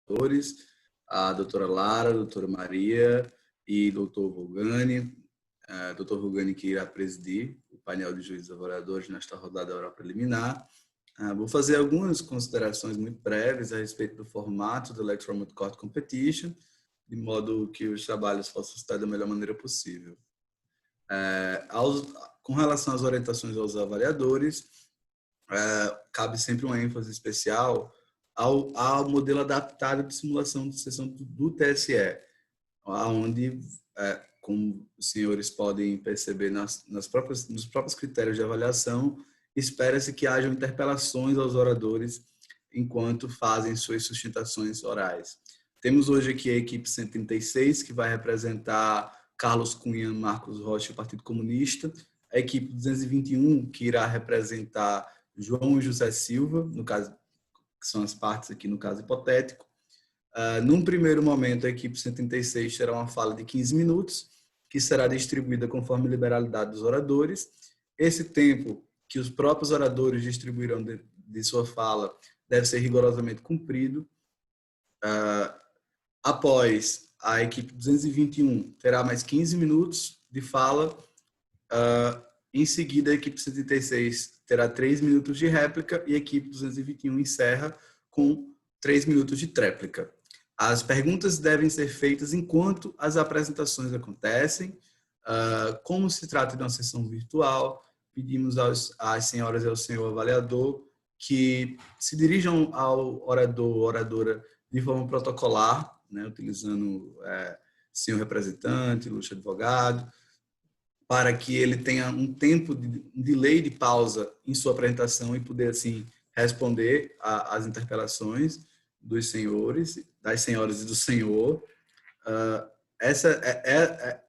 avaliadores, a doutora Lara, a doutora Maria e doutor Vulgani. Doutor Vulgani que irá presidir o painel de juízes avaliadores nesta rodada oral preliminar. Vou fazer algumas considerações muito breves a respeito do formato do Electoral Multi-Court Competition, de modo que os trabalhos possam estar da melhor maneira possível. Com relação às orientações aos avaliadores, cabe sempre uma ênfase especial ao modelo adaptado de simulação de sessão do TSE, onde, como os senhores podem perceber nos próprios critérios de avaliação, espera-se que hajam interpelações aos oradores enquanto fazem suas sustentações orais. Temos hoje aqui a equipe 136, que vai representar Carlos Cunha, Marcos Rocha e o Partido Comunista, a equipe 221, que irá representar João e José Silva, no caso, que são as partes aqui no caso hipotético. Num primeiro momento, a equipe 136 terá uma fala de 15 minutos, que será distribuída conforme a liberalidade dos oradores. Esse tempo que os próprios oradores distribuirão de sua fala deve ser rigorosamente cumprido. Após, a equipe 221 terá mais 15 minutos de fala. Em seguida, a equipe 136 terá 3 minutos de réplica e a equipe 221 encerra com 3 minutos de tréplica. As perguntas devem ser feitas enquanto as apresentações acontecem. Como se trata de uma sessão virtual, pedimos às senhoras e ao senhor avaliador que se dirijam ao orador ou oradora de forma protocolar, né, utilizando senhor representante, ilustre advogado, para que ele tenha um tempo um delay de pausa em sua apresentação e poder, assim, responder às interpelações dos senhores, das senhoras e do senhor.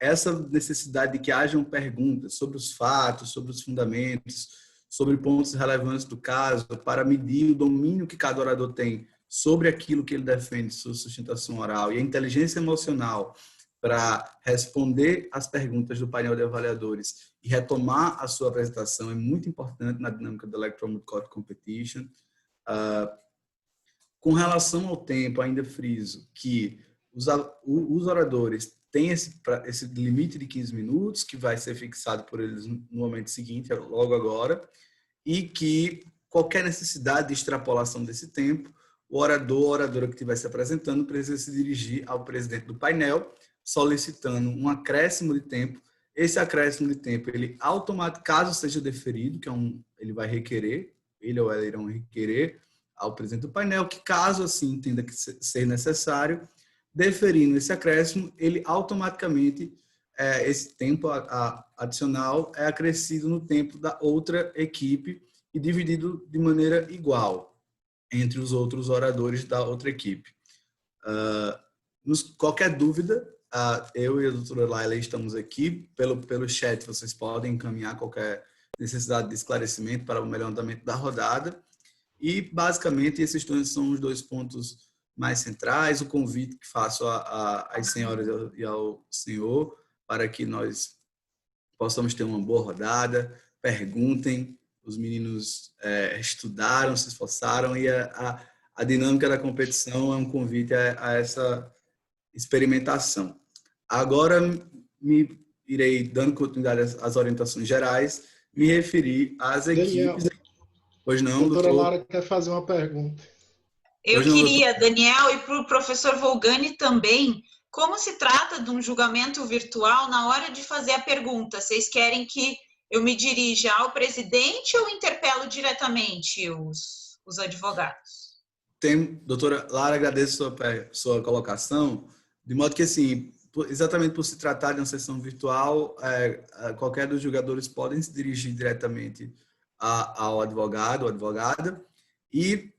Essa necessidade de que hajam perguntas sobre os fatos, sobre os fundamentos, sobre pontos relevantes do caso, para medir o domínio que cada orador tem sobre aquilo que ele defende, sua sustentação oral, e a inteligência emocional para responder às perguntas do painel de avaliadores e retomar a sua apresentação é muito importante na dinâmica do Electoral Multi-Court Competition. Com relação ao tempo, ainda friso que os oradores têm esse limite de 15 minutos, que vai ser fixado por eles no momento seguinte, logo agora, e que qualquer necessidade de extrapolação desse tempo, o orador ou oradora que estiver se apresentando precisa se dirigir ao presidente do painel, solicitando um acréscimo de tempo. Esse acréscimo de tempo, ele automaticamente, caso seja deferido, que ele vai requerer, ele ou ela irão requerer ao presidente do painel, que caso assim entenda que ser necessário, deferindo esse acréscimo, ele automaticamente, esse tempo adicional é acrescido no tempo da outra equipe e dividido de maneira igual entre os outros oradores da outra equipe. Qualquer dúvida, eu e a doutora Laila estamos aqui. Pelo chat, vocês podem encaminhar qualquer necessidade de esclarecimento para o melhor andamento da rodada. E, basicamente, esses são os dois pontos mais centrais. O convite que faço às senhoras e ao senhor para que nós possamos ter uma boa rodada. Perguntem. Os meninos estudaram, se esforçaram e a dinâmica da competição é um convite a essa experimentação. Agora, irei, dando continuidade às orientações gerais, me referir às equipes. Pois não, doutora doutor? Lara quer fazer uma pergunta. Eu queria, Daniel, e para o professor Vulgani também, como se trata de um julgamento virtual, na hora de fazer a pergunta, vocês querem que eu me dirija ao presidente ou interpelo diretamente os advogados? Doutora Lara, agradeço sua colocação, de modo que, assim, exatamente por se tratar de uma sessão virtual, qualquer dos julgadores podem se dirigir diretamente ao advogado ou advogada. E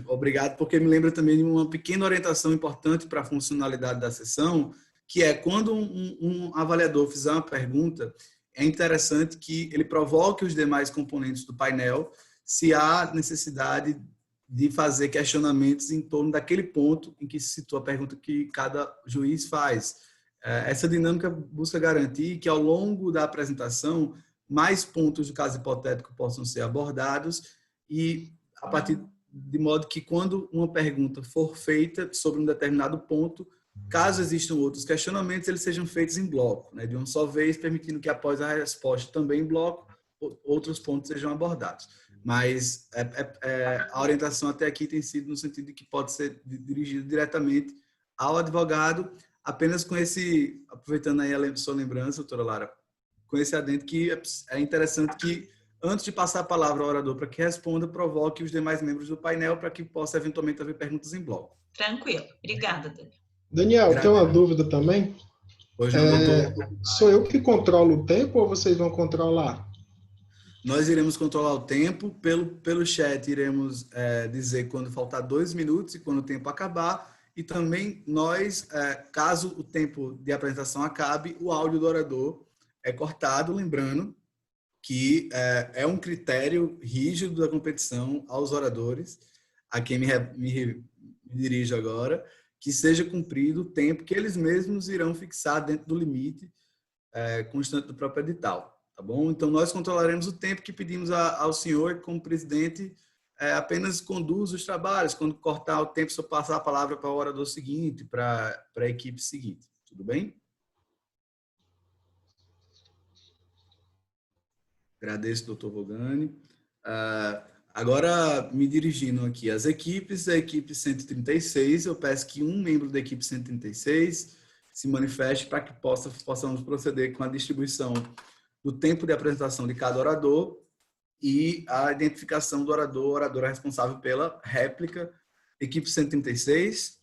obrigado, porque me lembra também de uma pequena orientação importante para a funcionalidade da sessão, que é quando um avaliador fizer uma pergunta, é interessante que ele provoque os demais componentes do painel se há necessidade de fazer questionamentos em torno daquele ponto em que se situa a pergunta que cada juiz faz. Essa dinâmica busca garantir que, ao longo da apresentação, mais pontos do caso hipotético possam ser abordados e, a partir de modo que quando uma pergunta for feita sobre um determinado ponto, caso existam outros questionamentos, eles sejam feitos em bloco, né, de uma só vez, permitindo que após a resposta também em bloco, outros pontos sejam abordados. Mas a orientação até aqui tem sido no sentido de que pode ser dirigido diretamente ao advogado, apenas com esse, aproveitando aí a sua lembrança, doutora Lara, com esse adendo que é interessante que, antes de passar a palavra ao orador para que responda, provoque os demais membros do painel para que possa eventualmente haver perguntas em bloco. Tranquilo. Obrigada, Daniel. Daniel, tem uma dúvida também? Hoje não, doutor. Sou eu que controlo o tempo ou vocês vão controlar? Nós iremos controlar o tempo. Pelo chat, iremos dizer quando faltar 2 minutos e quando o tempo acabar. E também nós, caso o tempo de apresentação acabe, o áudio do orador é cortado, lembrando que é um critério rígido da competição aos oradores, a quem me dirijo agora, que seja cumprido o tempo que eles mesmos irão fixar dentro do limite constante do próprio edital. Tá bom? Então, nós controlaremos o tempo que pedimos ao senhor, como presidente, apenas conduza os trabalhos. Quando cortar o tempo, só passar a palavra para o orador seguinte, para a equipe seguinte. Tudo bem? Agradeço, doutor Vogani. Agora, me dirigindo aqui às equipes, a equipe 136, eu peço que um membro da equipe 136 se manifeste para que possamos proceder com a distribuição do tempo de apresentação de cada orador e a identificação do orador ou oradora responsável pela réplica. Equipe 136.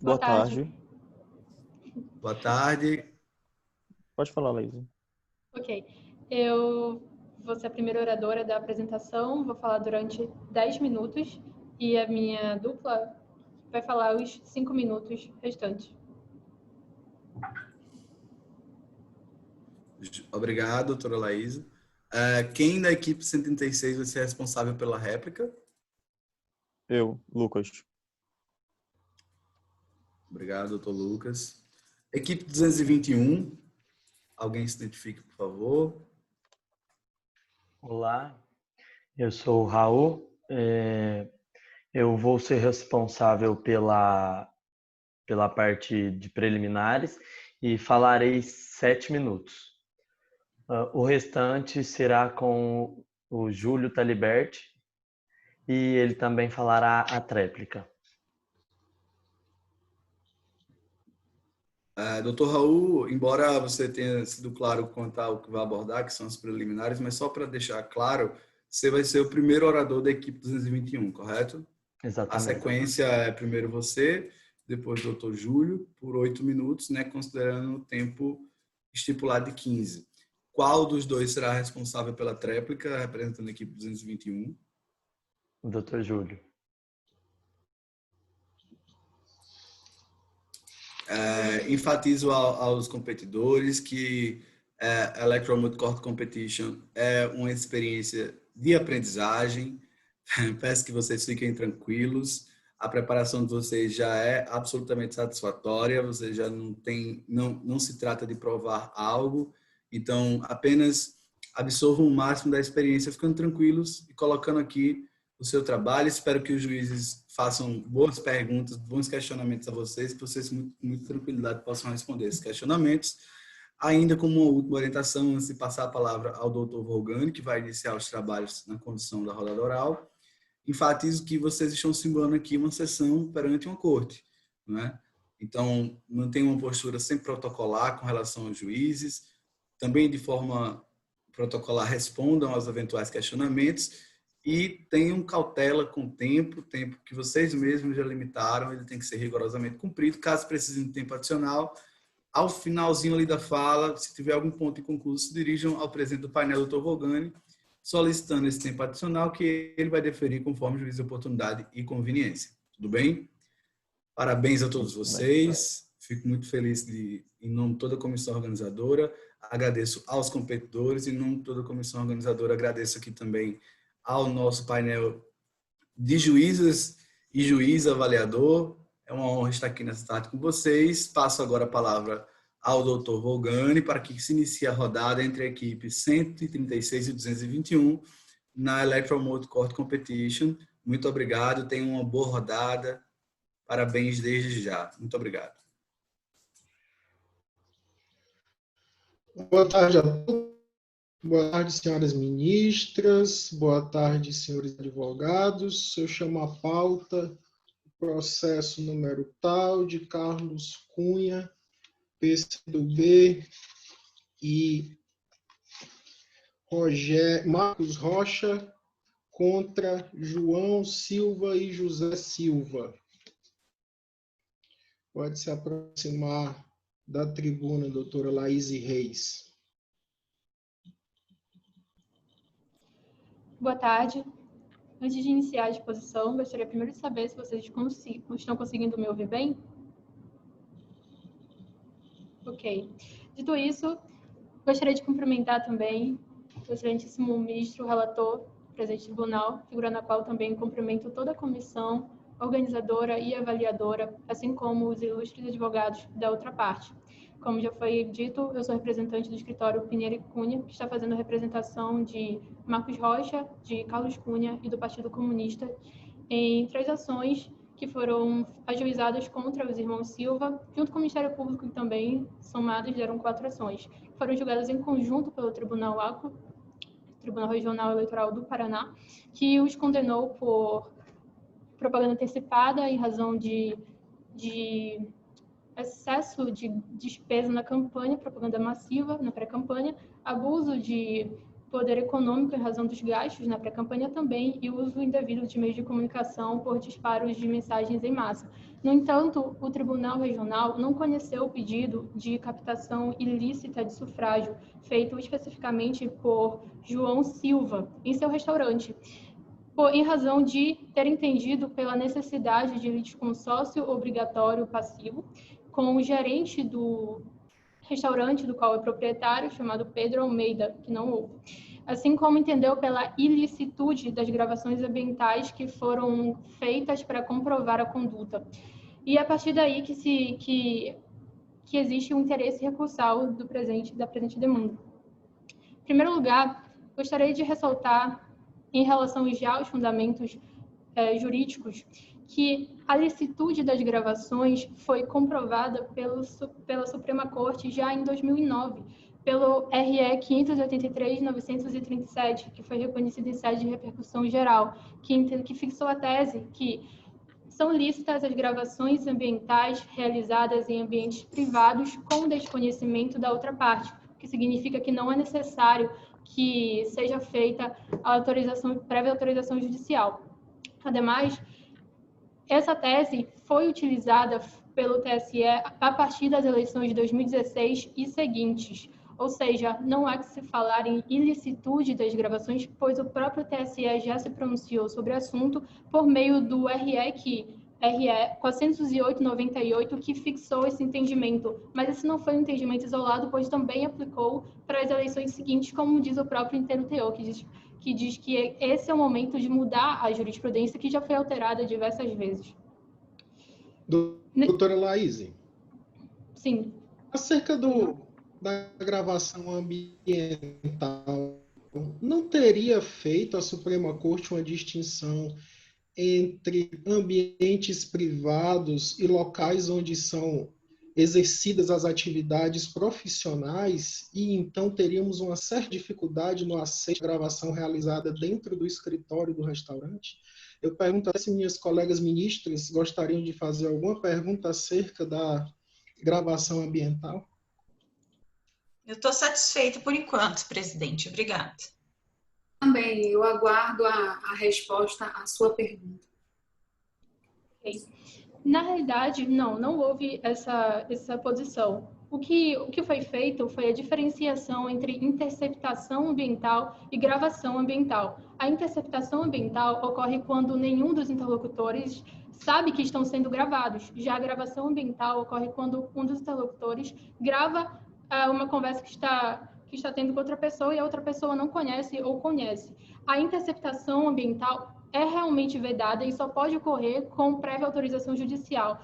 Boa tarde. Boa tarde. Pode falar, Laísa. Ok. Eu vou ser a primeira oradora da apresentação, vou falar durante 10 minutos e a minha dupla vai falar os 5 minutos restantes. Obrigado, doutora Laísa. Quem da equipe 136 vai ser responsável pela réplica? Eu, Lucas. Obrigado, doutor Lucas. Equipe 221, alguém se identifique, por favor. Olá, eu sou o Raul. Eu vou ser responsável pela parte de preliminares e falarei 7 minutos. O restante será com o Júlio Taliberti e ele também falará a tréplica. Doutor Raul, embora você tenha sido claro quanto ao que vai abordar, que são as preliminares, mas só para deixar claro, você vai ser o primeiro orador da equipe 221, correto? Exatamente. A sequência é primeiro você, depois o doutor Júlio, por 8 minutos, né, considerando o tempo estipulado de 15. Qual dos dois será responsável pela tréplica, representando a equipe 221? O doutor Júlio. Enfatizo aos competidores que Electromotive Court Competition é uma experiência de aprendizagem. Peço que vocês fiquem tranquilos. A preparação de vocês já é absolutamente satisfatória. Vocês já não se trata de provar algo. Então, apenas absorvam o máximo da experiência, ficando tranquilos e colocando aqui o seu trabalho. Espero que os juízes façam boas perguntas, bons questionamentos a vocês, que vocês com muita tranquilidade possam responder esses questionamentos. Ainda como uma última orientação, antes de passar a palavra ao doutor Vogani, que vai iniciar os trabalhos na condução da rodada oral, enfatizo que vocês estão simulando aqui uma sessão perante uma corte, não é? Então, mantenham uma postura sempre protocolar com relação aos juízes, também de forma protocolar respondam aos eventuais questionamentos e tenham cautela com o tempo que vocês mesmos já limitaram, ele tem que ser rigorosamente cumprido. Caso precisem de tempo adicional, ao finalzinho ali da fala, se tiver algum ponto inconcluso, se dirijam ao presidente do painel, doutor Vogani, solicitando esse tempo adicional que ele vai deferir conforme o juízo de oportunidade e conveniência. Tudo bem? Parabéns a todos vocês. Fico muito feliz em nome de toda a comissão organizadora. Agradeço aos competidores e, em nome de toda a comissão organizadora, agradeço aqui também ao nosso painel de juízes e juiz avaliador. É uma honra estar aqui nessa tarde com vocês. Passo agora a palavra ao doutor Vogani para que se inicie a rodada entre a equipe 136 e 221, na Electromotive Court Competition. Muito obrigado, tenham uma boa rodada. Parabéns desde já. Muito obrigado. Boa tarde a todos. Boa tarde, senhoras ministras. Boa tarde, senhores advogados. Eu chamo a pauta, processo número tal de Carlos Cunha, PCdoB e Marcos Rocha contra João Silva e José Silva. Pode se aproximar da tribuna, doutora Laíse Reis. Boa tarde. Antes de iniciar a exposição, gostaria primeiro de saber se vocês estão conseguindo me ouvir bem. Ok. Dito isso, gostaria de cumprimentar também o excelentíssimo ministro, relator, presidente do tribunal, figura na qual também cumprimento toda a comissão organizadora e avaliadora, assim como os ilustres advogados da outra parte. Como já foi dito, eu sou representante do escritório Pinheiro e Cunha, que está fazendo a representação de Marcos Rocha, de Carlos Cunha e do Partido Comunista em 3 ações que foram ajuizadas contra os irmãos Silva, junto com o Ministério Público também, somados, deram 4 ações, que foram julgadas em conjunto pelo Tribunal ACO, Tribunal Regional Eleitoral do Paraná, que os condenou por propaganda antecipada em razão de excesso de despesa na campanha, propaganda massiva na pré-campanha, abuso de poder econômico em razão dos gastos na pré-campanha também e uso indevido de meios de comunicação por disparos de mensagens em massa. No entanto, o Tribunal Regional não conheceu o pedido de captação ilícita de sufrágio feito especificamente por João Silva em seu restaurante, em razão de ter entendido pela necessidade de litisconsórcio obrigatório passivo com o gerente do restaurante do qual é proprietário, chamado Pedro Almeida, que não houve. Assim como entendeu pela ilicitude das gravações ambientais que foram feitas para comprovar a conduta. E a partir daí que existe um interesse recursal da presente demanda. Em primeiro lugar, gostaria de ressaltar, em relação já aos fundamentos jurídicos, que a licitude das gravações foi comprovada pela Suprema Corte já em 2009, pelo RE 583-937, que foi reconhecido em sede de repercussão geral, que fixou a tese que são lícitas as gravações ambientais realizadas em ambientes privados com desconhecimento da outra parte, o que significa que não é necessário que seja feita a prévia autorização judicial. Ademais, essa tese foi utilizada pelo TSE a partir das eleições de 2016 e seguintes, ou seja, não há que se falar em ilicitude das gravações, pois o próprio TSE já se pronunciou sobre o assunto por meio do RE 408/98, que fixou esse entendimento, mas esse não foi um entendimento isolado, pois também aplicou para as eleições seguintes, como diz o próprio INTERO-TO, que diz que esse é o momento de mudar a jurisprudência, que já foi alterada diversas vezes. Doutora Laíse. Sim. Acerca da gravação ambiental, não teria feito a Suprema Corte uma distinção entre ambientes privados e locais onde são exercidas as atividades profissionais, e então teríamos uma certa dificuldade no acesso à gravação realizada dentro do escritório do restaurante? Eu pergunto se minhas colegas ministras gostariam de fazer alguma pergunta acerca da gravação ambiental. Eu estou satisfeita por enquanto, presidente. Obrigada. Também, eu aguardo a resposta à sua pergunta. Okay. Na realidade, não houve essa posição. O que foi feito foi a diferenciação entre interceptação ambiental e gravação ambiental. A interceptação ambiental ocorre quando nenhum dos interlocutores sabe que estão sendo gravados. Já a gravação ambiental ocorre quando um dos interlocutores grava uma conversa que está tendo com outra pessoa e a outra pessoa não conhece ou conhece. A interceptação ambiental é realmente vedada e só pode ocorrer com prévia autorização judicial,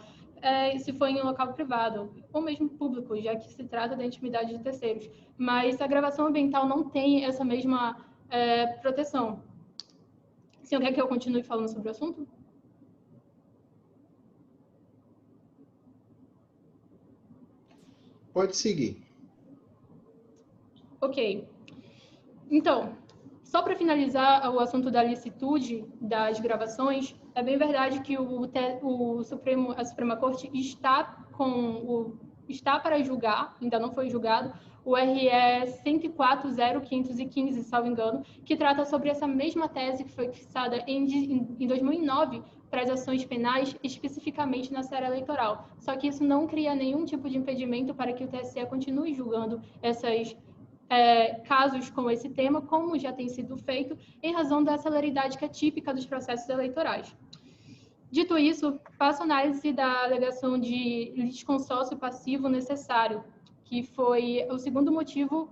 se for em um local privado ou mesmo público, já que se trata da intimidade de terceiros. Mas a gravação ambiental não tem essa mesma proteção. senhor quer que eu continue falando sobre o assunto? Pode seguir. Ok. Então, só para finalizar o assunto da licitude das gravações, é bem verdade que a Suprema Corte está para julgar, ainda não foi julgado, o RE 104.0.515, salvo engano, que trata sobre essa mesma tese que foi fixada em 2009 para as ações penais, especificamente na seara eleitoral. Só que isso não cria nenhum tipo de impedimento para que o TSE continue julgando esses casos com esse tema, como já tem sido feito, em razão da celeridade que é típica dos processos eleitorais. Dito isso, faço análise da alegação de litisconsórcio passivo necessário, que foi o segundo motivo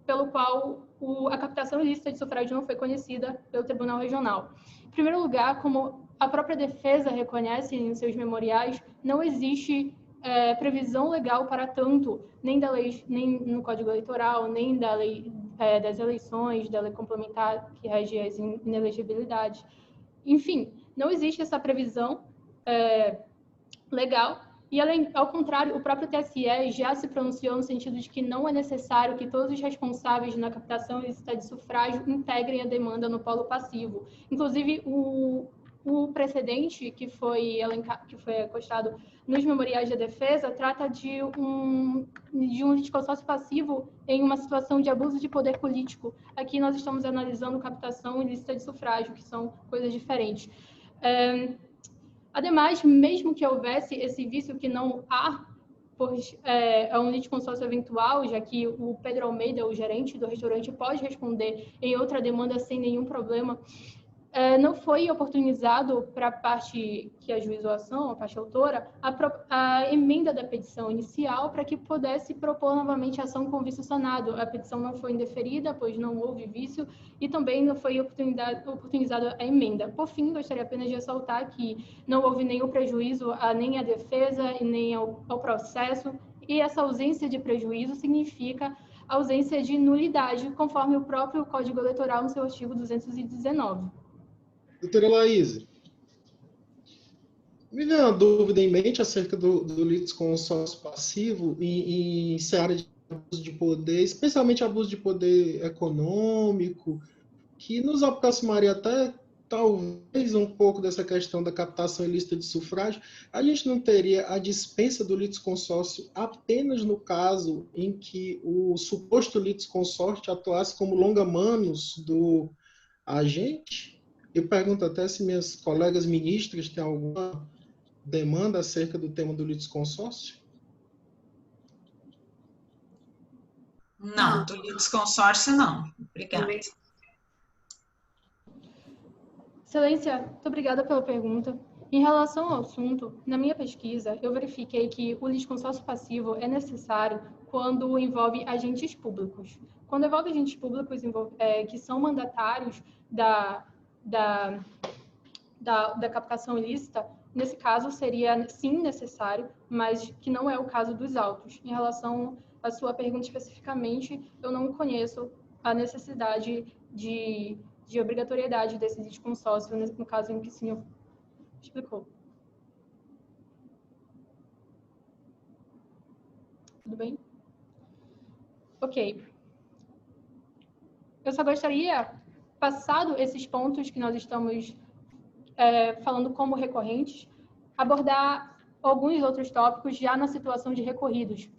pelo qual a captação ilícita de sufrágio não foi conhecida pelo Tribunal Regional. Em primeiro lugar, como a própria defesa reconhece em seus memoriais, não existe previsão legal para tanto, nem nem no Código Eleitoral, nem da lei das eleições, da lei complementar que rege as inelegibilidades. Enfim, não existe essa previsão legal. E, ao contrário, o próprio TSE já se pronunciou no sentido de que não é necessário que todos os responsáveis na captação ilícita de sufrágio integrem a demanda no polo passivo. Inclusive, o precedente que foi acostado nos memoriais da defesa trata de um litisconsórcio passivo em uma situação de abuso de poder político. Aqui nós estamos analisando captação ilícita de sufrágio, que são coisas diferentes. Ademais, mesmo que houvesse esse vício que não há, pois é um litisconsórcio eventual, já que o Pedro Almeida, o gerente do restaurante, pode responder em outra demanda sem nenhum problema, não foi oportunizado para a parte que ajuizou a ação, a parte autora, a emenda da petição inicial para que pudesse propor novamente a ação com vício sanado. A petição não foi indeferida, pois não houve vício, e também não foi oportunizada a emenda. Por fim, gostaria apenas de ressaltar que não houve nenhum prejuízo nem à defesa e nem ao processo, e essa ausência de prejuízo significa ausência de nulidade, conforme o próprio Código Eleitoral no seu artigo 219. Doutora Laís, me vem uma dúvida em mente acerca do litisconsórcio passivo em seara de abuso de poder, especialmente abuso de poder econômico, que nos aproximaria até, talvez, um pouco dessa questão da captação ilícita de sufrágio. A gente não teria a dispensa do litisconsórcio apenas no caso em que o suposto litisconsorte atuasse como longa-manos do agente? Eu pergunto até se minhas colegas ministras têm alguma demanda acerca do tema do litisconsórcio. Não, do litisconsórcio não. Obrigada. Excelência, muito obrigada pela pergunta. Em relação ao assunto, na minha pesquisa, eu verifiquei que o litisconsórcio passivo é necessário quando envolve agentes públicos. Quando envolve agentes públicos que são mandatários da captação ilícita, nesse caso seria sim necessário, mas que não é o caso dos autos. Em relação à sua pergunta especificamente, eu não conheço a necessidade de obrigatoriedade desse litisconsórcio, no caso em que o senhor explicou. Tudo bem? Ok. Eu só gostaria, passado esses pontos que nós estamos falando como recorrentes, abordar alguns outros tópicos já na situação de recorridos.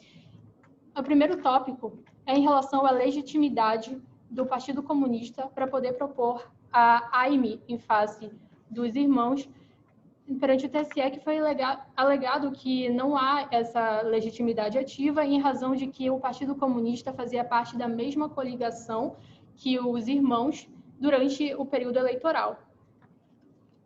O primeiro tópico é em relação à legitimidade do Partido Comunista para poder propor a AIME em face dos irmãos perante o TSE, que foi alegado que não há essa legitimidade ativa em razão de que o Partido Comunista fazia parte da mesma coligação que os irmãos durante o período eleitoral.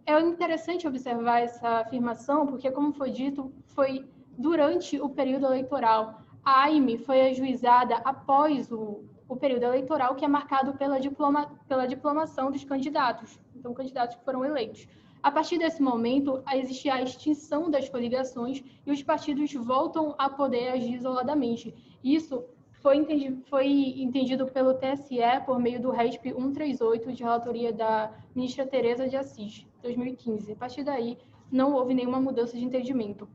É interessante observar essa afirmação, porque, como foi dito, foi durante o período eleitoral. A AIME foi ajuizada após o período eleitoral, que é marcado pela diplomação dos candidatos, então, candidatos que foram eleitos. A partir desse momento, existe a extinção das coligações e os partidos voltam a poder agir isoladamente. Isso foi entendido pelo TSE por meio do RESP 138, de relatoria da ministra Tereza de Assis, 2015. A partir daí, não houve nenhuma mudança de entendimento.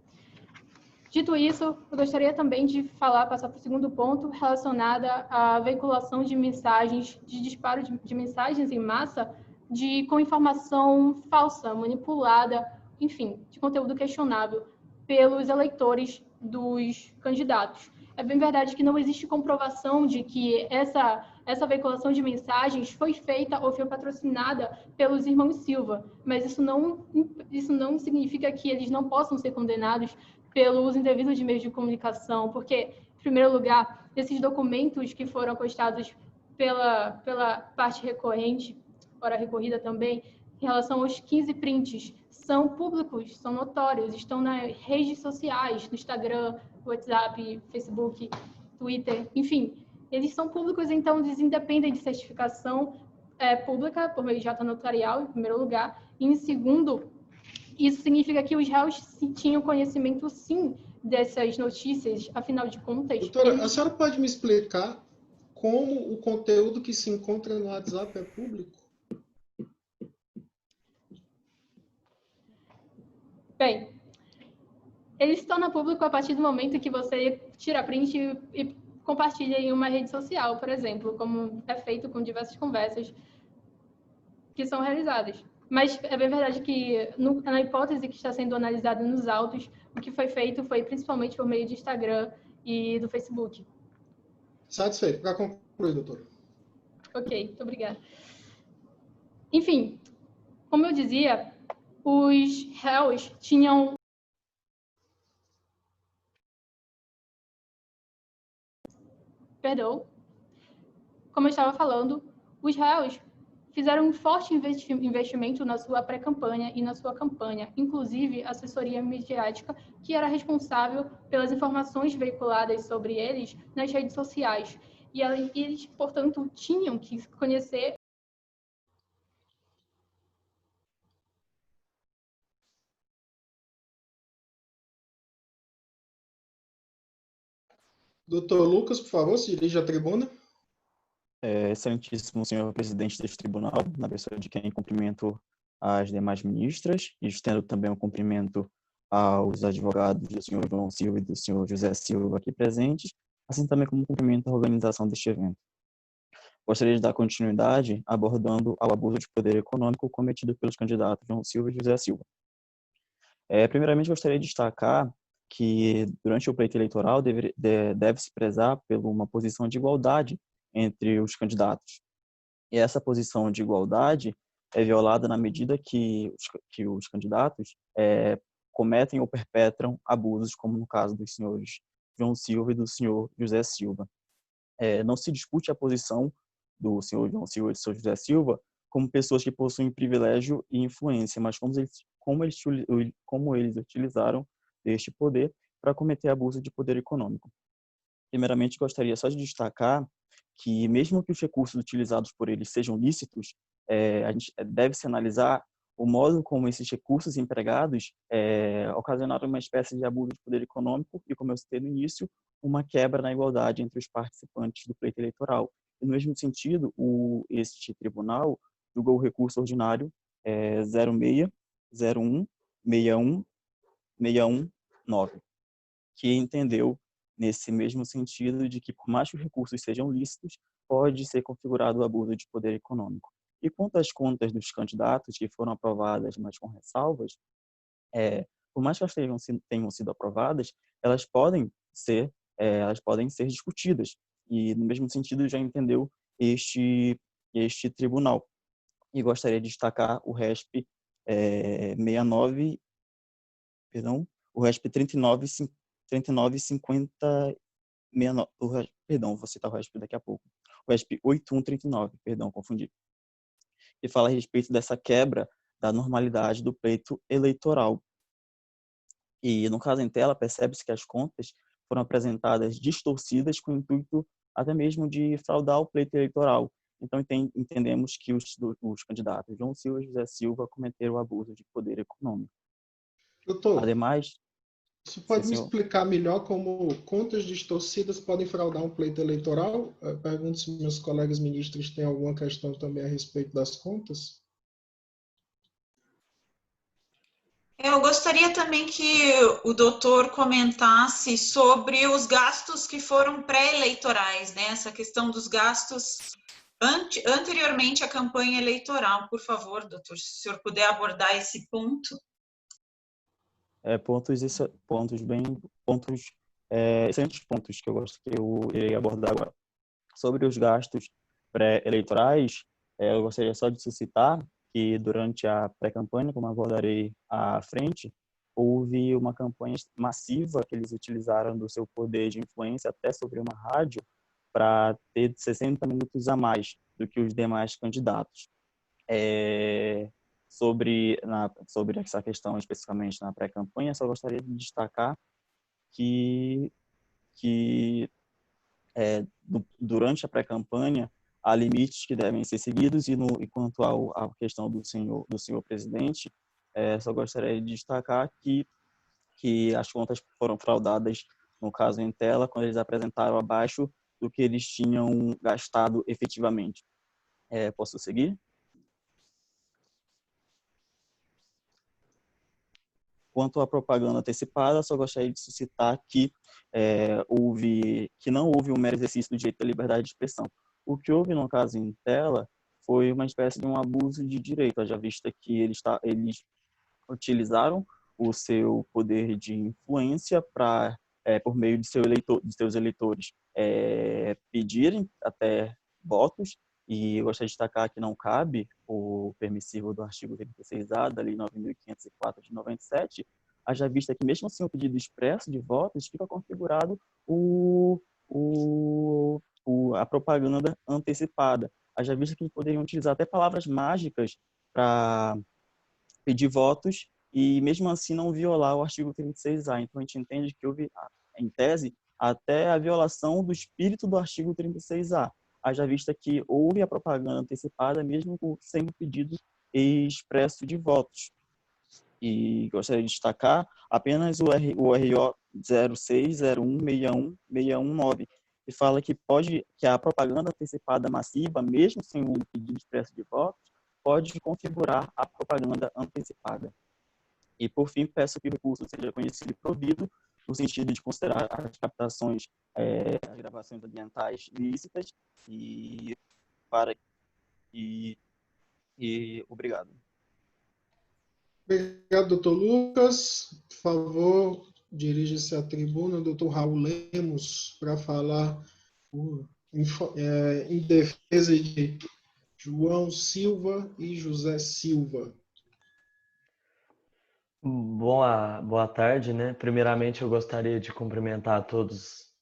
Dito isso, eu gostaria também de passar para o segundo ponto, relacionada à veiculação de mensagens, de disparo de mensagens em massa, com informação falsa, manipulada, enfim, de conteúdo questionável pelos eleitores dos candidatos. É bem verdade que não existe comprovação de que essa veiculação de mensagens foi feita ou foi patrocinada pelos irmãos Silva, mas isso não significa que eles não possam ser condenados pelo uso indevido de meios de comunicação, porque, em primeiro lugar, esses documentos que foram postados pela parte recorrente, ora recorrida também, em relação aos 15 prints, são públicos, são notórios, estão nas redes sociais, no Instagram, WhatsApp, Facebook, Twitter, enfim, eles são públicos, então eles independem de certificação pública, por meio de ata notarial, em primeiro lugar, e em segundo, isso significa que os réus tinham conhecimento, sim, dessas notícias, afinal de contas... Doutora, a senhora pode me explicar como o conteúdo que se encontra no WhatsApp é público? Bem, ele se torna público a partir do momento que você tira print e compartilha em uma rede social, por exemplo, como é feito com diversas conversas que são realizadas. Mas é bem verdade que, na hipótese que está sendo analisada nos autos, o que foi feito foi principalmente por meio de Instagram e do Facebook. Satisfeito. Para concluir, doutora. Ok, muito obrigada. Enfim, como eu dizia, os réus tinham... Perdão. Como eu estava falando, os réus fizeram um forte investimento na sua pré-campanha e na sua campanha, inclusive a assessoria midiática, que era responsável pelas informações veiculadas sobre eles nas redes sociais. E eles, portanto, tinham que conhecer... Doutor Lucas, por favor, se dirija à tribuna. Excelentíssimo senhor presidente deste tribunal, na pessoa de quem cumprimento as demais ministras, e estendo também um cumprimento aos advogados do senhor João Silva e do senhor José Silva aqui presentes, assim também como cumprimento à organização deste evento. Gostaria de dar continuidade abordando ao abuso de poder econômico cometido pelos candidatos João Silva e José Silva. Primeiramente, gostaria de destacar que, durante o pleito eleitoral, deve-se prezar por uma posição de igualdade entre os candidatos. E essa posição de igualdade é violada na medida que os candidatos cometem ou perpetram abusos, como no caso dos senhores João Silva e do senhor José Silva. Não se discute a posição do senhor João Silva e do senhor José Silva como pessoas que possuem privilégio e influência, mas como eles utilizaram este poder para cometer abuso de poder econômico. Primeiramente, gostaria só de destacar que, mesmo que os recursos utilizados por eles sejam lícitos, a gente deve-se analisar o modo como esses recursos empregados ocasionaram uma espécie de abuso de poder econômico e, como eu citei no início, uma quebra na igualdade entre os participantes do pleito eleitoral. E, no mesmo sentido, este tribunal julgou o recurso ordinário 0601616119, que entendeu nesse mesmo sentido de que, por mais que os recursos sejam lícitos, pode ser configurado o abuso de poder econômico. E quanto às contas dos candidatos que foram aprovadas, mas com ressalvas, por mais que elas tenham sido aprovadas, elas podem ser discutidas. E, no mesmo sentido, já entendeu este tribunal. E gostaria de destacar o RESP 3950, vou citar o RESP daqui a pouco. O RESP 8139, confundi. Que fala a respeito dessa quebra da normalidade do pleito eleitoral. E, no caso em tela, percebe-se que as contas foram apresentadas distorcidas com o intuito até mesmo de fraudar o pleito eleitoral. Então, entendemos que os candidatos João Silva e José Silva cometeram o abuso de poder econômico. Doutor, Ademais... Você pode Sim, me senhor. explicar melhor como contas distorcidas podem fraudar um pleito eleitoral? Eu pergunto se meus colegas ministros têm alguma questão também a respeito das contas. Eu gostaria também que o doutor comentasse sobre os gastos que foram pré-eleitorais, né? Essa questão dos gastos anteriormente à campanha eleitoral. Por favor, doutor, se o senhor puder abordar esse ponto. Excelentes pontos que eu irei abordar agora. Sobre os gastos pré-eleitorais, eu gostaria só de suscitar que durante a pré-campanha, como abordarei à frente, houve uma campanha massiva que eles utilizaram do seu poder de influência até sobre uma rádio para ter 60 minutos a mais do que os demais candidatos. Sobre essa questão especificamente na pré-campanha, só gostaria de destacar que durante a pré-campanha há limites que devem ser seguidos e quanto à questão do senhor presidente, só gostaria de destacar que as contas foram fraudadas, no caso em tela, quando eles apresentaram abaixo do que eles tinham gastado efetivamente. Posso seguir? Quanto à propaganda antecipada, só gostaria de citar que não houve um mero exercício do direito à liberdade de expressão. O que houve, no caso em tela, foi uma espécie de um abuso de direito, haja vista que eles utilizaram o seu poder de influência para, por meio de seus eleitores, pedirem até votos, e eu gostaria de destacar que não cabe o permissivo do artigo 36A da Lei 9.504 de 97, haja vista que mesmo assim o pedido expresso de votos fica configurado a propaganda antecipada, haja vista que poderiam utilizar até palavras mágicas para pedir votos e mesmo assim não violar o artigo 36A. Então a gente entende que houve, em tese, até a violação do espírito do artigo 36A, haja vista que houve a propaganda antecipada mesmo sem o pedido expresso de votos. E gostaria de destacar apenas o RO 0601616119, que fala que a propaganda antecipada massiva, mesmo sem o pedido expresso de votos, pode configurar a propaganda antecipada. E, por fim, peço que o recurso seja conhecido e provido no sentido de considerar as captações, as gravações ambientais lícitas obrigado. Obrigado, doutor Lucas. Por favor, dirija-se à tribuna, doutor Raul Lemos, para falar em defesa de João Silva e José Silva. Boa tarde, né? Primeiramente, eu gostaria de cumprimentar todas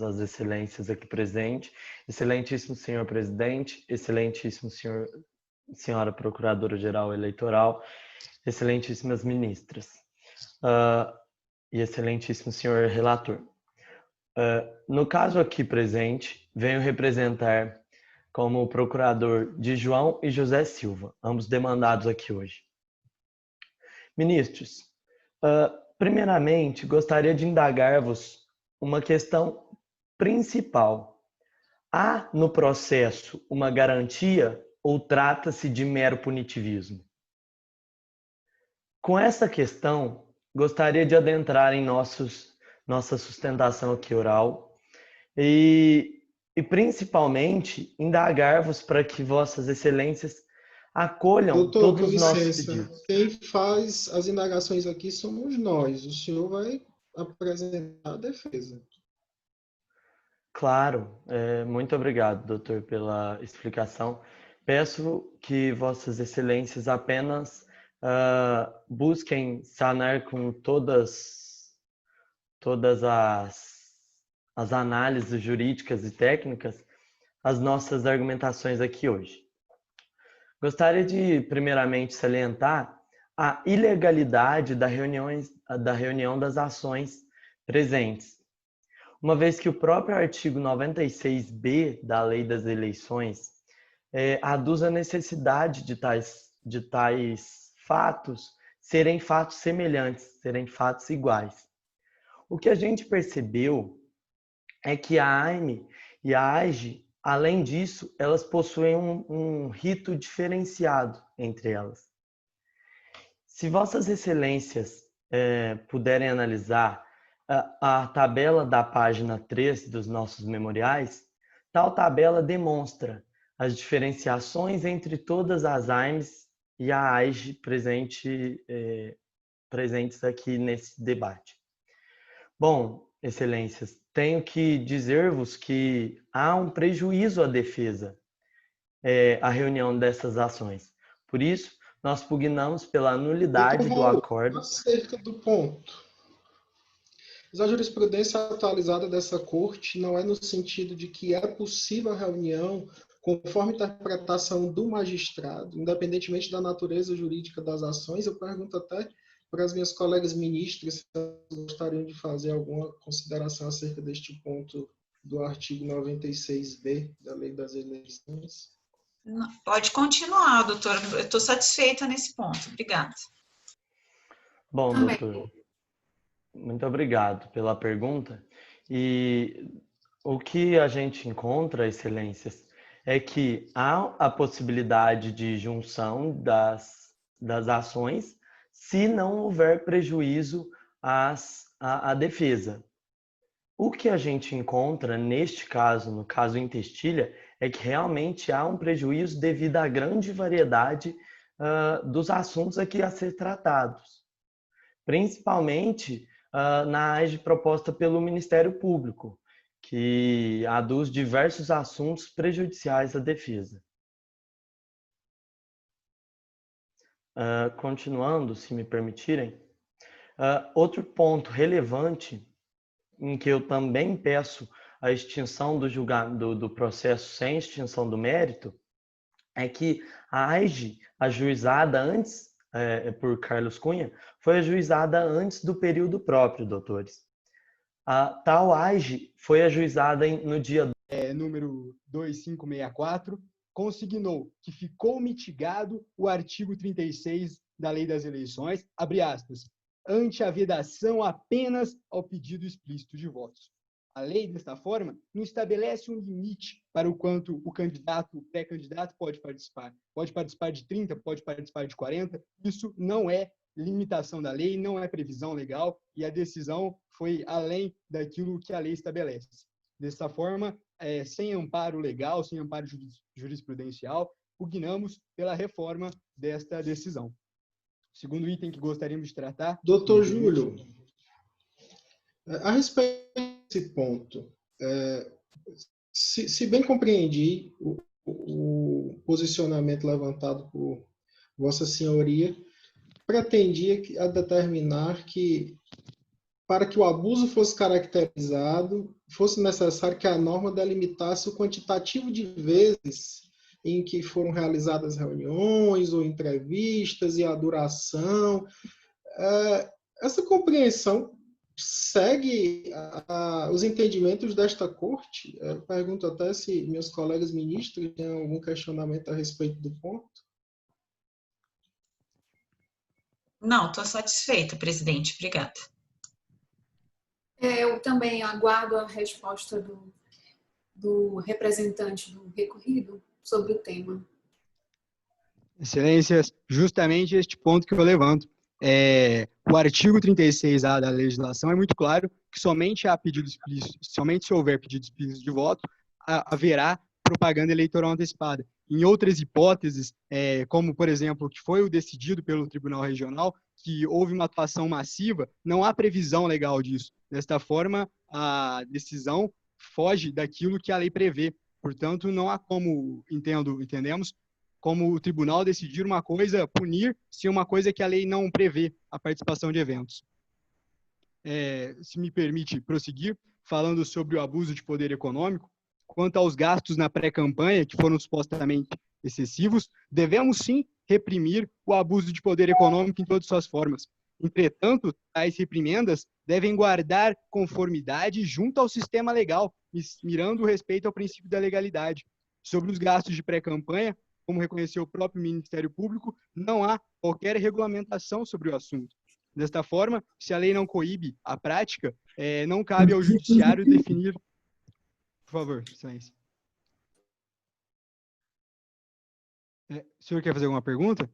as excelências aqui presentes. Excelentíssimo senhor presidente, excelentíssimo senhora procuradora-geral eleitoral, excelentíssimas ministras e excelentíssimo senhor relator. No caso aqui presente, venho representar como procurador de João e José Silva, ambos demandados aqui hoje. Ministros, primeiramente, gostaria de indagar-vos uma questão principal. Há no processo uma garantia ou trata-se de mero punitivismo? Com essa questão, gostaria de adentrar em nossa sustentação aqui oral e principalmente indagar-vos para que vossas excelências acolham Doutor, todos com os nossos licença, pedidos. quem faz as indagações aqui somos nós. O senhor vai apresentar a defesa. Claro, muito obrigado, doutor, pela explicação. Peço que vossas excelências apenas busquem sanar com todas as análises jurídicas e técnicas as nossas argumentações aqui hoje. Gostaria de, primeiramente, salientar a ilegalidade da reunião das ações presentes, uma vez que o próprio artigo 96b da Lei das Eleições aduz a necessidade de tais fatos serem fatos semelhantes, serem fatos iguais. O que a gente percebeu é que a AIME e a AGE, além disso, elas possuem um rito diferenciado entre elas. Se Vossas Excelências puderem analisar a tabela da página 3 dos nossos memoriais, tal tabela demonstra as diferenciações entre todas as AIMEs e a AGE presentes aqui nesse debate. Bom, Excelências, tenho que dizer-vos que há um prejuízo à defesa à reunião dessas ações. Por isso, nós pugnamos pela nulidade do acordo. Acerca do ponto. Mas a jurisprudência atualizada dessa corte não é no sentido de que é possível a reunião conforme a interpretação do magistrado, independentemente da natureza jurídica das ações. Eu pergunto até para as minhas colegas ministras se elas gostariam de fazer alguma consideração acerca deste ponto do artigo 96b da Lei das Eleições. Pode continuar, doutor. Eu estou satisfeita nesse ponto. Obrigada. Bom, doutor, muito obrigado pela pergunta. E o que a gente encontra, Excelências, é que há a possibilidade de junção das ações se não houver prejuízo à defesa. O que a gente encontra neste caso, no caso em Testilha, é que realmente há um prejuízo devido à grande variedade dos assuntos aqui a ser tratados, principalmente na AGE proposta pelo Ministério Público, que aduz diversos assuntos prejudiciais à defesa. Continuando, se me permitirem, outro ponto relevante em que eu também peço a extinção do processo sem extinção do mérito é que a AGE, ajuizada antes por Carlos Cunha, foi ajuizada antes do período próprio, doutores. A tal AGE foi ajuizada no dia número 2564, consignou que ficou mitigado o artigo 36 da Lei das Eleições, abre aspas, ante a vedação apenas ao pedido explícito de votos. A lei, desta forma, não estabelece um limite para o quanto o candidato, o pré-candidato pode participar. Pode participar de 30, pode participar de 40. Isso não é limitação da lei, não é previsão legal e a decisão foi além daquilo que a lei estabelece. Dessa forma, sem amparo legal, sem amparo jurisprudencial, pugnamos pela reforma desta decisão. O segundo item que gostaríamos de tratar... Doutor Júlio, a respeito desse ponto, se bem compreendi o posicionamento levantado por Vossa Senhoria, pretendia a determinar que, para que o abuso fosse caracterizado, fosse necessário que a norma delimitasse o quantitativo de vezes em que foram realizadas reuniões ou entrevistas e a duração. Essa compreensão segue os entendimentos desta corte? Pergunto até se meus colegas ministros têm algum questionamento a respeito do ponto. Não, estou satisfeita, presidente. Obrigada. Eu também aguardo a resposta do representante do recorrido sobre o tema. Excelências, justamente este ponto que eu levanto. O artigo 36A da legislação é muito claro que somente há pedido explícito, somente se houver pedido explícito de voto, haverá propaganda eleitoral antecipada. Em outras hipóteses, como, por exemplo, que foi o decidido pelo Tribunal Regional, que houve uma atuação massiva, não há previsão legal disso. Desta forma, a decisão foge daquilo que a lei prevê. Portanto, não há como, entendemos, como o tribunal decidir uma coisa, punir, se uma coisa que a lei não prevê a participação de eventos. Se me permite prosseguir, falando sobre o abuso de poder econômico, quanto aos gastos na pré-campanha, que foram supostamente excessivos, devemos sim reprimir o abuso de poder econômico em todas suas formas. Entretanto, tais reprimendas devem guardar conformidade junto ao sistema legal, mirando o respeito ao princípio da legalidade. Sobre os gastos de pré-campanha, como reconheceu o próprio Ministério Público, não há qualquer regulamentação sobre o assunto. Desta forma, se a lei não coíbe a prática, não cabe ao judiciário definir... Por favor, silêncio. O senhor quer fazer alguma pergunta?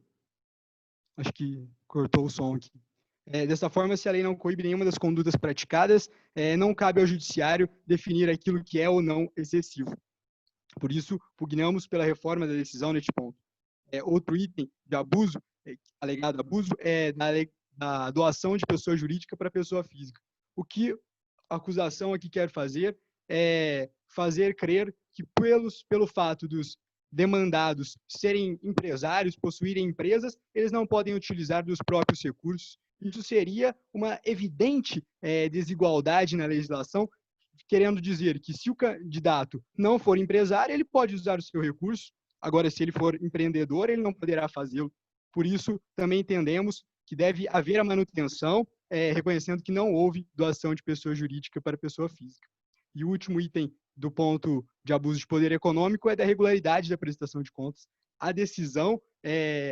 Acho que cortou o som aqui. Dessa forma, se a lei não coíbe nenhuma das condutas praticadas, não cabe ao judiciário definir aquilo que é ou não excessivo. Por isso, pugnamos pela reforma da decisão neste ponto. Outro item de abuso, alegado abuso, é da doação de pessoa jurídica para pessoa física. O que a acusação aqui quer fazer é fazer crer que, pelo fato dos demandados serem empresários, possuírem empresas, eles não podem utilizar dos próprios recursos. Isso seria uma evidente desigualdade na legislação, querendo dizer que se o candidato não for empresário, ele pode usar o seu recurso. Agora, se ele for empreendedor, ele não poderá fazê-lo. Por isso, também entendemos que deve haver a manutenção, reconhecendo que não houve doação de pessoa jurídica para pessoa física. E o último item do ponto de abuso de poder econômico é da regularidade da prestação de contas. A decisão,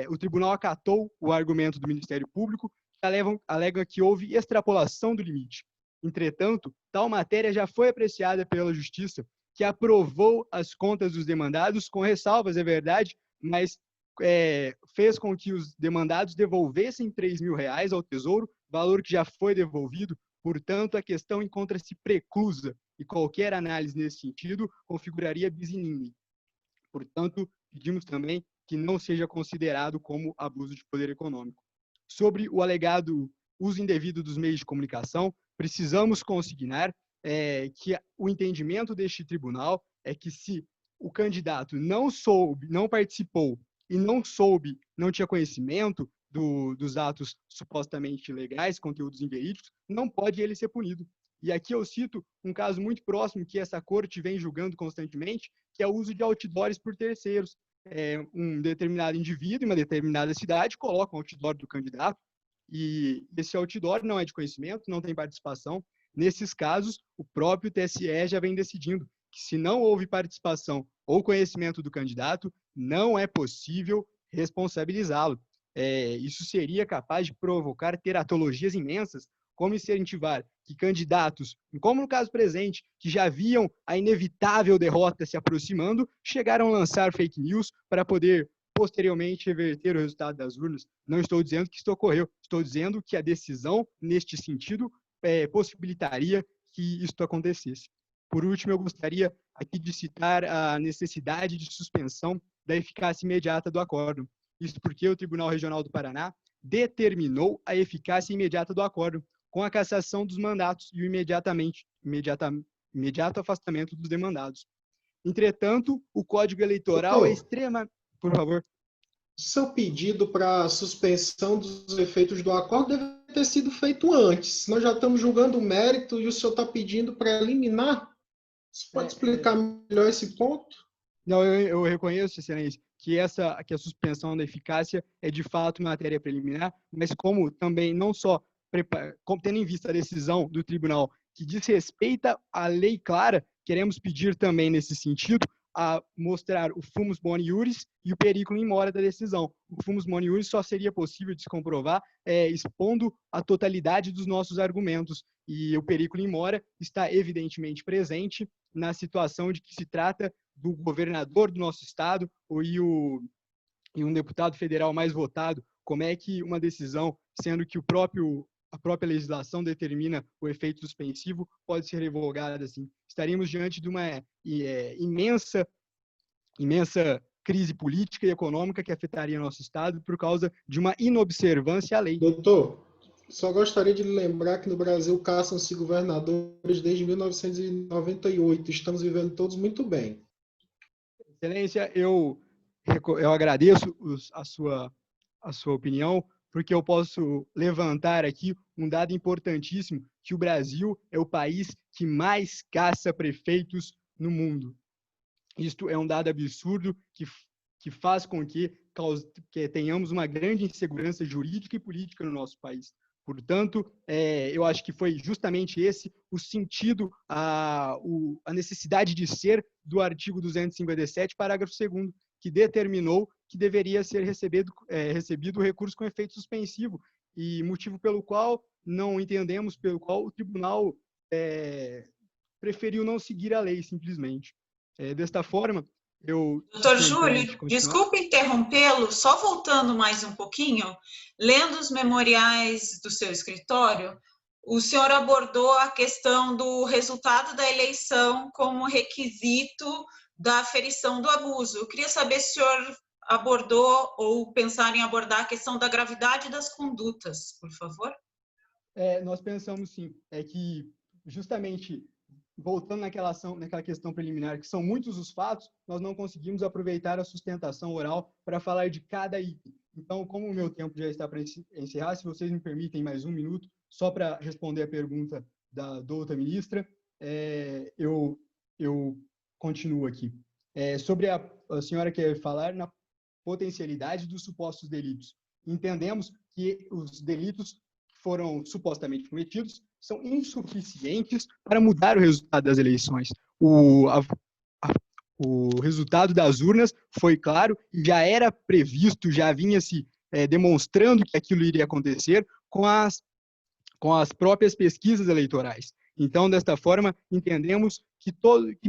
o tribunal acatou o argumento do Ministério Público, que alega que houve extrapolação do limite. Entretanto, tal matéria já foi apreciada pela Justiça, que aprovou as contas dos demandados, com ressalvas, é verdade, mas fez com que os demandados devolvessem R$3.000 ao Tesouro, valor que já foi devolvido. Portanto, a questão encontra-se preclusa e qualquer análise nesse sentido configuraria bis in idem. Portanto, pedimos também que não seja considerado como abuso de poder econômico. Sobre o alegado uso indevido dos meios de comunicação, precisamos consignar que o entendimento deste tribunal é que se o candidato não participou e não tinha conhecimento dos atos supostamente ilegais, conteúdos inverídicos, não pode ele ser punido. E aqui eu cito um caso muito próximo que essa corte vem julgando constantemente, que é o uso de outdoors por terceiros. Um determinado indivíduo em uma determinada cidade coloca um outdoor do candidato e esse outdoor não é de conhecimento, não tem participação. Nesses casos, o próprio TSE já vem decidindo que se não houve participação ou conhecimento do candidato, não é possível responsabilizá-lo. Isso seria capaz de provocar teratologias imensas, como incentivar que candidatos, como no caso presente, que já viam a inevitável derrota se aproximando, chegaram a lançar fake news para poder posteriormente reverter o resultado das urnas. Não estou dizendo que isso ocorreu, estou dizendo que a decisão, neste sentido, possibilitaria que isso acontecesse. Por último, eu gostaria aqui de citar a necessidade de suspensão da eficácia imediata do acórdão. Isso porque o Tribunal Regional do Paraná determinou a eficácia imediata do acórdão, com a cassação dos mandatos e o imediato afastamento dos demandados. Entretanto, o Código Eleitoral é extrema... Por favor. Seu pedido para suspensão dos efeitos do acordo deve ter sido feito antes. Nós já estamos julgando o mérito e o senhor está pedindo para eliminar? Você pode explicar melhor esse ponto? Não, eu reconheço, Excelência, que a suspensão da eficácia é de fato matéria preliminar, mas como também não só tendo em vista a decisão do tribunal que desrespeita a lei clara, queremos pedir também nesse sentido a mostrar o fumus boni iuris e o periculum in mora da decisão. O fumus boni iuris só seria possível de se comprovar expondo a totalidade dos nossos argumentos, e o periculum in mora está evidentemente presente na situação de que se trata do governador do nosso estado e um deputado federal mais votado. Como é que uma decisão, sendo que a própria legislação determina o efeito suspensivo, pode ser revogada assim? Estaríamos diante de uma imensa crise política e econômica que afetaria nosso Estado por causa de uma inobservância à lei. Doutor, só gostaria de lembrar que no Brasil caçam-se governadores desde 1998. Estamos vivendo todos muito bem. Excelência, eu agradeço a sua opinião, porque eu posso levantar aqui um dado importantíssimo, que o Brasil é o país que mais caça prefeitos no mundo. Isto é um dado absurdo que faz com que tenhamos uma grande insegurança jurídica e política no nosso país. Portanto, eu acho que foi justamente esse o sentido, a necessidade de ser do artigo 257, parágrafo 2º, que determinou que deveria ser recebido o recurso com efeito suspensivo, e motivo pelo qual não entendemos, pelo qual o tribunal preferiu não seguir a lei, simplesmente. Desta forma, Doutor Júlio, desculpe interrompê-lo, só voltando mais um pouquinho, lendo os memoriais do seu escritório, o senhor abordou a questão do resultado da eleição como requisito da aferição do abuso. Eu queria saber se o senhor abordou ou pensar em abordar a questão da gravidade das condutas, por favor. Nós pensamos sim, que justamente voltando naquela questão preliminar, que são muitos os fatos, nós não conseguimos aproveitar a sustentação oral para falar de cada item. Então, como o meu tempo já está para encerrar, se vocês me permitem mais um minuto, só para responder a pergunta da outra ministra, eu continuo aqui. Sobre a senhora quer falar na potencialidade dos supostos delitos. Entendemos que os delitos que foram supostamente cometidos são insuficientes para mudar o resultado das eleições. O resultado das urnas foi claro, já era previsto, já vinha se demonstrando que aquilo iria acontecer com as próprias pesquisas eleitorais. Então, desta forma, entendemos que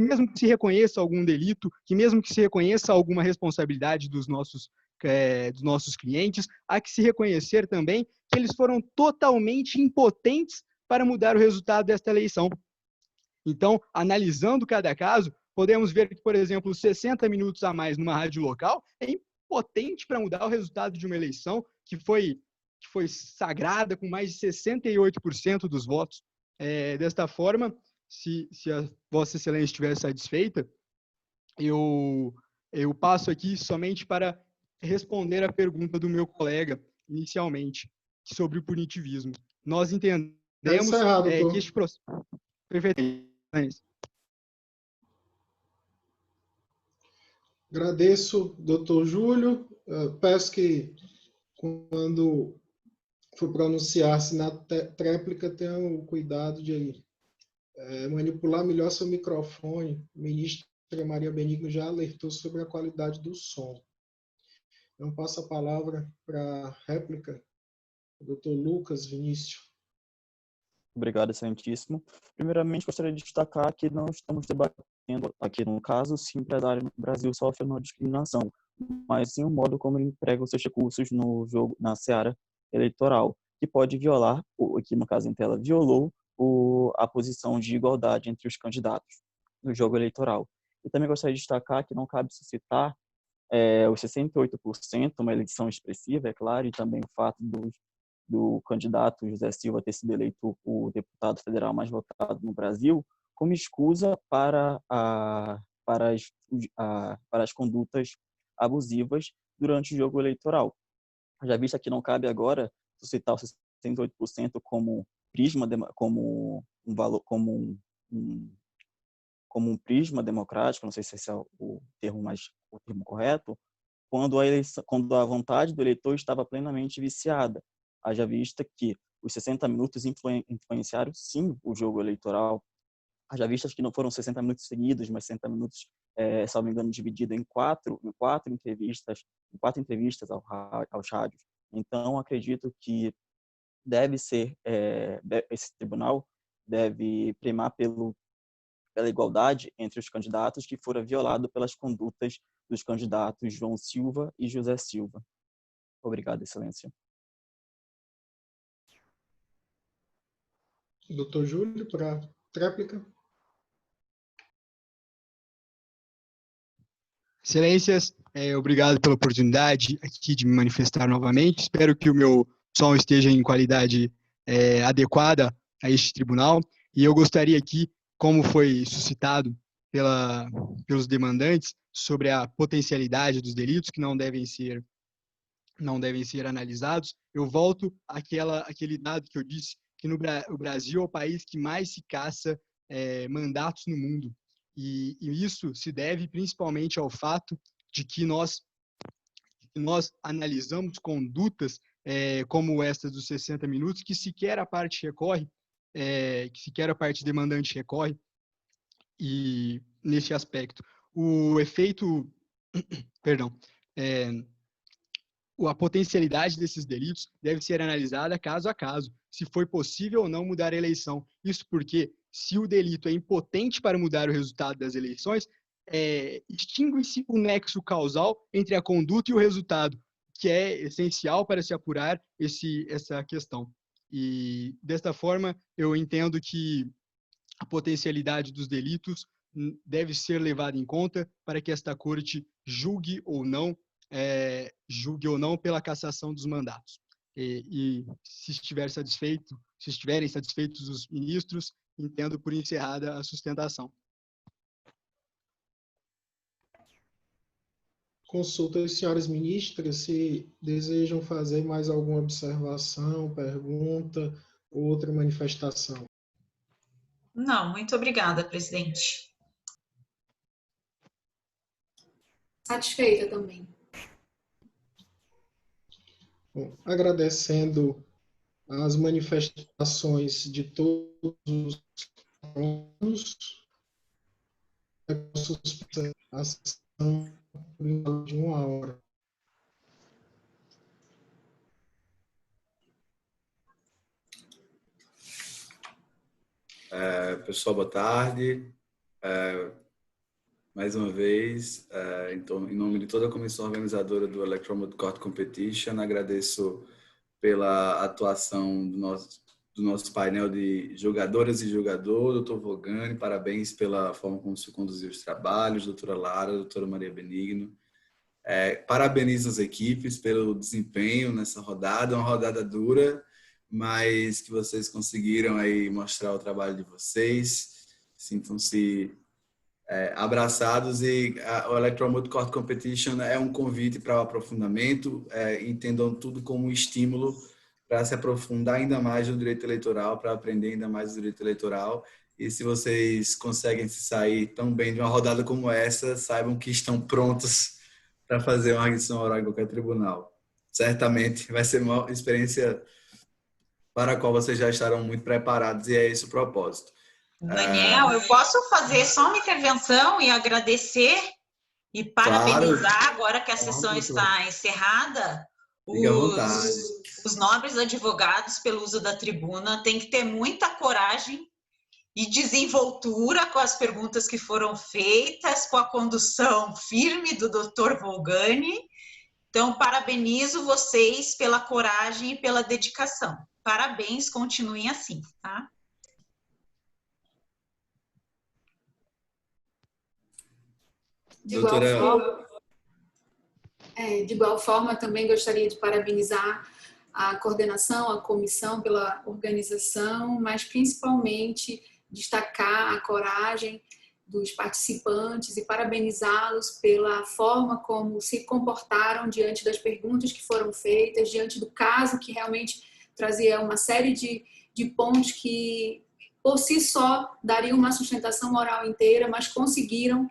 mesmo que se reconheça algum delito, que mesmo que se reconheça alguma responsabilidade dos nossos clientes, há que se reconhecer também que eles foram totalmente impotentes para mudar o resultado desta eleição. Então, analisando cada caso, podemos ver que, por exemplo, 60 minutos a mais numa rádio local é impotente para mudar o resultado de uma eleição que foi sagrada com mais de 68% dos votos. Desta forma, se a Vossa Excelência estiver satisfeita, eu passo aqui somente para responder a pergunta do meu colega, inicialmente, sobre o punitivismo. Nós entendemos que este processo... Perfeito. Agradeço, doutor Júlio. Peço que, quando for pronunciar-se na tréplica, tenha o cuidado de manipular melhor seu microfone. A ministra Maria Benigno já alertou sobre a qualidade do som. Então, passo a palavra para a réplica do doutor Lucas Vinícius. Obrigado, excelentíssimo. Primeiramente, gostaria de destacar que não estamos debatendo aqui, no caso, se o empresário no Brasil sofre uma discriminação, mas sim o modo como ele emprega os seus recursos no jogo, na seara eleitoral, que pode violar, aqui no caso em tela, violou a posição de igualdade entre os candidatos no jogo eleitoral. E também gostaria de destacar que não cabe suscitar os 68%, uma eleição expressiva, é claro, e também o fato do candidato José Silva ter sido eleito o deputado federal mais votado no Brasil, como escusa para as condutas abusivas durante o jogo eleitoral. Já visto que não cabe agora suscitar os 68% como prisma, como um valor, como um prisma democrático, não sei se esse é o termo correto, quando a vontade do eleitor estava plenamente viciada. Haja vista que os 60 minutos influenciaram, sim, o jogo eleitoral. Haja vista que não foram 60 minutos seguidos, mas 60 minutos, salvo engano, dividido em quatro entrevistas aos rádios. Então, acredito que esse tribunal deve primar pela igualdade entre os candidatos, que fora violado pelas condutas dos candidatos João Silva e José Silva. Obrigado, Excelência. Doutor Júlio, para tréplica. Excelências, obrigado pela oportunidade aqui de me manifestar novamente. Espero que o meu som esteja em qualidade adequada a este tribunal. E eu gostaria aqui, como foi suscitado pelos demandantes, sobre a potencialidade dos delitos que não devem ser analisados, eu volto àquele dado que eu disse, que o Brasil é o país que mais se caça mandatos no mundo. E isso se deve principalmente ao fato de que nós analisamos condutas como esta dos 60 minutos, que sequer a parte recorre, que sequer a parte demandante recorre, e neste aspecto. O efeito Perdão. A potencialidade desses delitos deve ser analisada caso a caso, se for possível ou não mudar a eleição. Isso porque, se o delito é impotente para mudar o resultado das eleições, extingue-se o nexo causal entre a conduta e o resultado, que é essencial para se apurar essa questão. E, desta forma, eu entendo que a potencialidade dos delitos deve ser levada em conta para que esta corte julgue ou não pela cassação dos mandatos. E se estiverem satisfeitos os ministros, entendo por encerrada a sustentação. Consulto as senhoras ministras se desejam fazer mais alguma observação, pergunta ou outra manifestação. Não, muito obrigada, presidente. Satisfeita também. Bom, agradecendo as manifestações de todos os alunos, a sessão de 1 hora. Pessoal, boa tarde. Mais uma vez, então, em nome de toda a comissão organizadora do Electoral Moot Court Competition, agradeço pela atuação do nosso painel de jogadoras e jogador, doutor Vogani, parabéns pela forma como se conduziu os trabalhos, doutora Lara, doutora Maria Benigno. Parabenizo as equipes pelo desempenho nessa rodada, uma rodada dura, mas que vocês conseguiram aí mostrar o trabalho de vocês, sintam-se abraçados, e o Electoral Moot Court Competition é um convite para o aprofundamento, entendam tudo como um estímulo para se aprofundar ainda mais no direito eleitoral, para aprender ainda mais o direito eleitoral, e se vocês conseguem se sair tão bem de uma rodada como essa, saibam que estão prontos para fazer uma arguição oral em qualquer tribunal. Certamente vai ser uma experiência para a qual vocês já estarão muito preparados, e é esse o propósito. Daniel, eu posso fazer só uma intervenção e agradecer e parabenizar, claro, agora que a sessão está encerrada, os nobres advogados pelo uso da tribuna. Tem que ter muita coragem e desenvoltura com as perguntas que foram feitas, com a condução firme do Dr. Vogani. Então, parabenizo vocês pela coragem e pela dedicação. Parabéns, continuem assim, tá? De igual forma, também gostaria de parabenizar a coordenação, a comissão pela organização, mas principalmente destacar a coragem dos participantes e parabenizá-los pela forma como se comportaram diante das perguntas que foram feitas, diante do caso que realmente trazia uma série de pontos que, por si só, dariam uma sustentação oral inteira, mas conseguiram,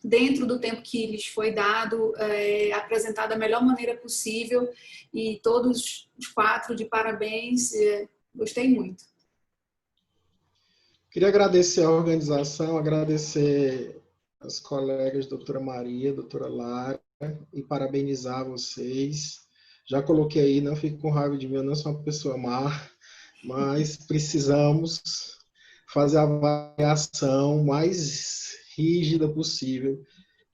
dentro do tempo que lhes foi dado, apresentar da melhor maneira possível, e todos os 4 de parabéns, gostei muito. Queria agradecer a organização, agradecer as colegas doutora Maria, doutora Lara, e parabenizar vocês. Já coloquei aí, não fique com raiva de mim, eu não sou uma pessoa má, mas precisamos fazer a avaliação mais rígida possível.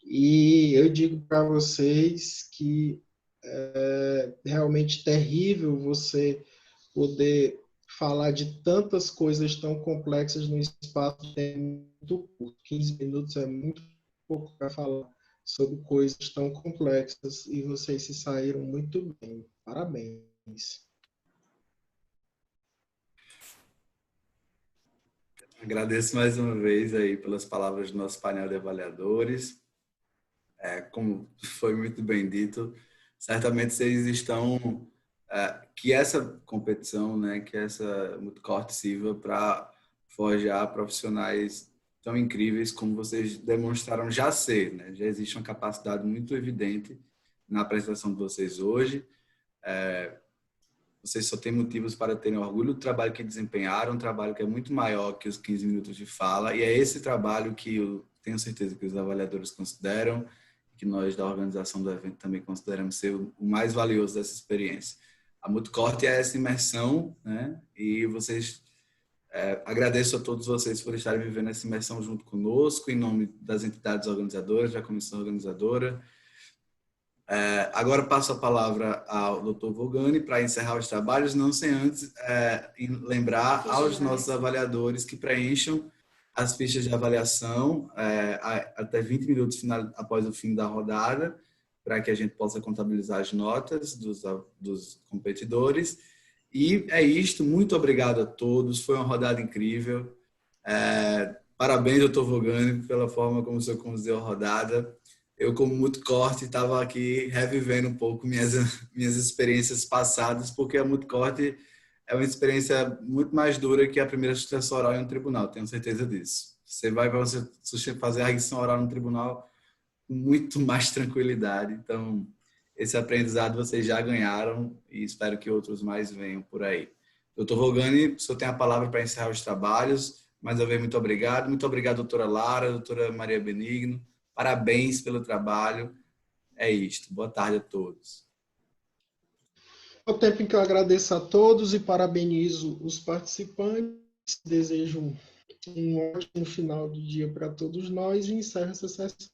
E eu digo para vocês que é realmente terrível você poder falar de tantas coisas tão complexas no espaço de tempo muito curto. 15 minutos é muito pouco para falar sobre coisas tão complexas, e vocês se saíram muito bem. Parabéns. Agradeço mais uma vez aí pelas palavras do nosso painel de avaliadores. Como foi muito bem dito, certamente vocês estão... que essa competição, né, que essa Moot Court sirva para forjar profissionais tão incríveis como vocês demonstraram já ser, né? Já existe uma capacidade muito evidente na apresentação de vocês hoje. Vocês só têm motivos para terem orgulho do trabalho que desempenharam, um trabalho que é muito maior que os 15 minutos de fala, e é esse trabalho que eu tenho certeza que os avaliadores consideram, que nós da organização do evento também consideramos ser o mais valioso dessa experiência. A Multicorte é essa imersão, né? E agradeço a todos vocês por estarem vivendo essa imersão junto conosco, em nome das entidades organizadoras, da comissão organizadora. Agora passo a palavra ao Dr. Vogani para encerrar os trabalhos, não sem antes lembrar aos nossos avaliadores que preencham as fichas de avaliação até 20 minutos após o fim da rodada, para que a gente possa contabilizar as notas dos competidores. E é isto, muito obrigado a todos, foi uma rodada incrível. Parabéns, Dr. Vogani, pela forma como o senhor conduziu a rodada. Eu, como Multicorte, estava aqui revivendo um pouco minhas experiências passadas, porque a Multicorte é uma experiência muito mais dura que a primeira sustentação oral em um tribunal, tenho certeza disso. Você vai fazer a arguição oral no tribunal com muito mais tranquilidade. Então, esse aprendizado vocês já ganharam e espero que outros mais venham por aí. Dr. Vogani, o senhor tem a palavra para encerrar os trabalhos. Mais uma vez, muito obrigado. Muito obrigado, doutora Lara, doutora Maria Benigno. Parabéns pelo trabalho. É isto. Boa tarde a todos. Ao tempo em que eu agradeço a todos e parabenizo os participantes, desejo um ótimo final de dia para todos nós e encerro essa sessão.